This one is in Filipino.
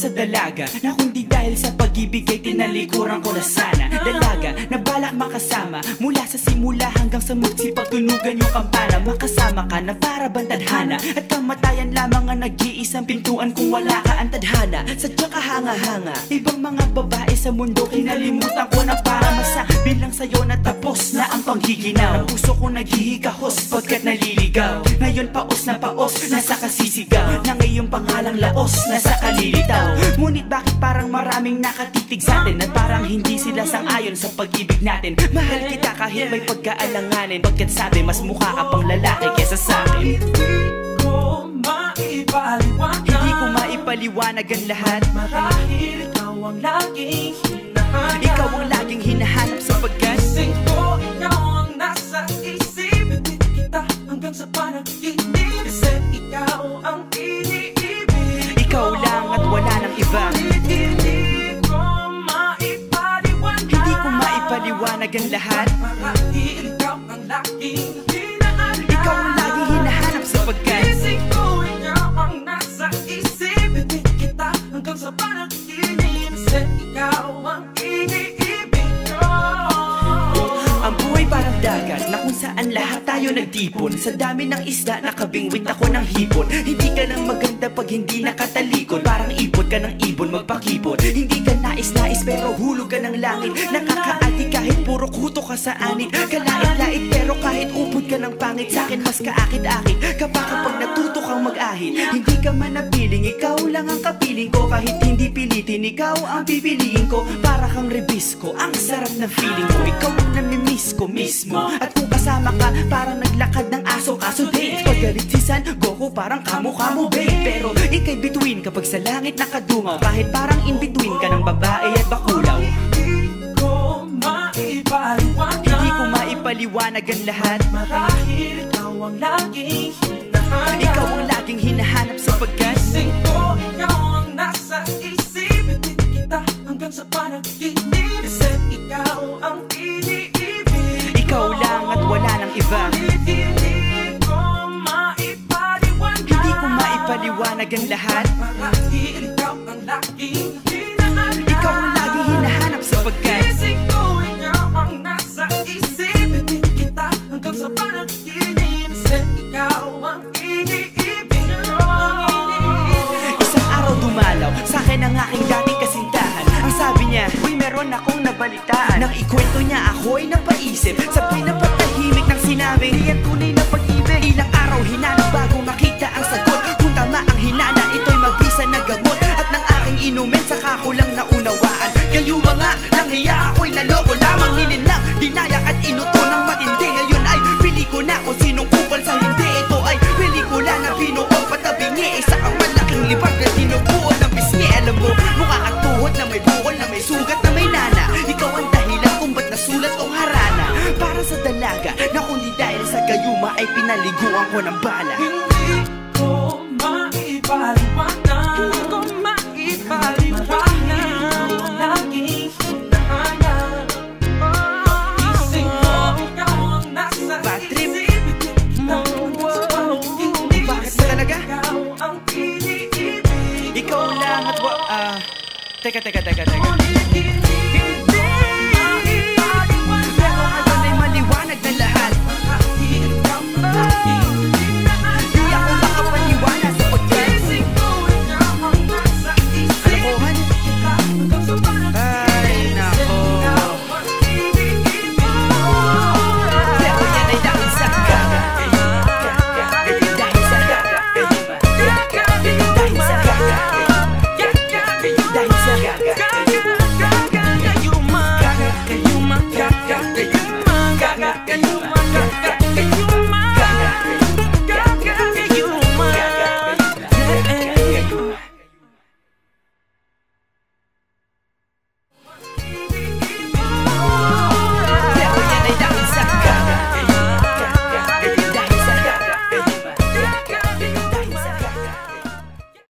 Sa dalaga na kundi dahil sa pag-ibig ay tinalikuran ko na sana. Dalaga na balak makasama mula sa simula hanggang sa magsipagtunugan yung kampana. Makasama ka na para bantadhana at kamatayan lamang ang nag-iisang pintuan kung wala ka ang tadhana. Sadya ka hanga-hanga, ibang mga babae sa mundo kinalimutan ko na para masabi lang sa'yo na tapos na ang panghihinaw. Puso ko naghihikahos pagkat naliligaw. Ngayon paos na nasa kasisigaw na ngayong pangalang laos nasa kalilitaw. Ngunit bakit parang maraming nakatitig sa atin at parang hindi sila sang-ayon sa pag-ibig natin? Mahal kita kahit may pagkaalanganin, pagkat sabi mas mukha ka pang lalaki kesa sa'kin. Hindi ko maipaliwanag ang lahat. Marahil ikaw ang laging hinahanap. Ikaw ang laging hinahanap sapagkat gising ko, ikaw ang nasa isip. Bitbit kita hanggang sa panaginip. Kasi ikaw ang iniibig. Ikaw lang at wala nang iba. Hindi ko maipaliwanag ang lahat. Marahil ikaw ang laging hinahanap. Ikaw ang laging hinahanap sapagkat gising ko, ikaw ang nasa isip. Bitbit kita hanggang sa panaginip. Kasi ikaw ang iniibig ko. Ang buhay parang dagat na kung saan lahat tayo nagtipon. Sa dami ng isda nakabingwit ako ng hipon. Hindi ka lang maganda pag hindi nakatalikod. Parang ipot ka ng ibon magpakipot. Hindi ka nais-nais pero hulog ka ng langit. Nakakaati kahit puro kuto ka sa anit. Kalait-lait pero kahit upod ka ng pangit. Sa'kin mas kaakit-akit kapag natuto kang mag-ahit. Hindi ka man napiling, ikaw lang ang kapiling ko. Kahit hindi pilitin, ikaw ang pipiliin ko. Para kang rebisco, ang sarap ng feeling ko. Ikaw ang namimiss ko mismo. At kung kasama ka, parang naglakad ng aso. Kaso date, paggalit si San Goku, parang kamo-kamo babe. Pero ika'y bituin kapag sa langit nakadungaw. Kahit parang in-between ka ng babae at bakulaw. Hindi ko maipaliwanag. Hindi ko maipaliwanag ang lahat. Marahil ikaw ang laging hinahanap. Ikaw ang laging hinahanap sapagkat gising ko, ikaw ang nasa isip. Bitbit kita hanggang sa panaginip. Kasi ikaw ang iniibig. Ikaw lang at wala nang iba. Hindi ko maipaliwanag. Hindi ko maipaliwanag ang lahat. Marahil ikaw ang laging hinahanap. Ikaw ang laging hinahanap sapagkat gising ko, ikaw ang nasa isip. Bitbit kita hanggang sa panaginip. Kasi ikaw ang iniibig ko. isang araw dumalaw sa'kin ang aking dating kasintahan. Ang sabi niya, uy meron akong nabalitaan. Nang ikwento niya ako'y napaisip. Sabay na patahimik ng sinabi, di yan tunay na pag-ibig. Ilang araw hinanap bago makita ang sagot. Kung tama ang hinana, ito'y mabisa na gamot. At nang aking inumin, saka ko lang naunawaan. Kayo mga nanghiya, ako'y naloko lamang. Nilinlang, dinayak at inuto ng matindi. Ngayon ay pili ko na kung sinong kupal sa hindi. Ito ay pelikula na binuo patabingi. Isa ang malaking libag na tinubuo ng bisngi. Alam mo, mukha kang tuhod na may bukol, na may sugat, na may nana. Ikaw ang dahilan kung ba't nasulat o harana. Para sa dalaga na kundi dahil sa gayuma ay pinaliguan ko ng bala. Hindi ko maipaliwanag. Hindi ko maipaliwanag. Ikaw ang laging hinahanap. Gising ko, ikaw ang nasa Bad trip. isip. Bitbit kita hanggang sa panaginip. Bakit ba talaga? Ikaw ang iniibig. Ikaw lang at teka. Ulit-ulit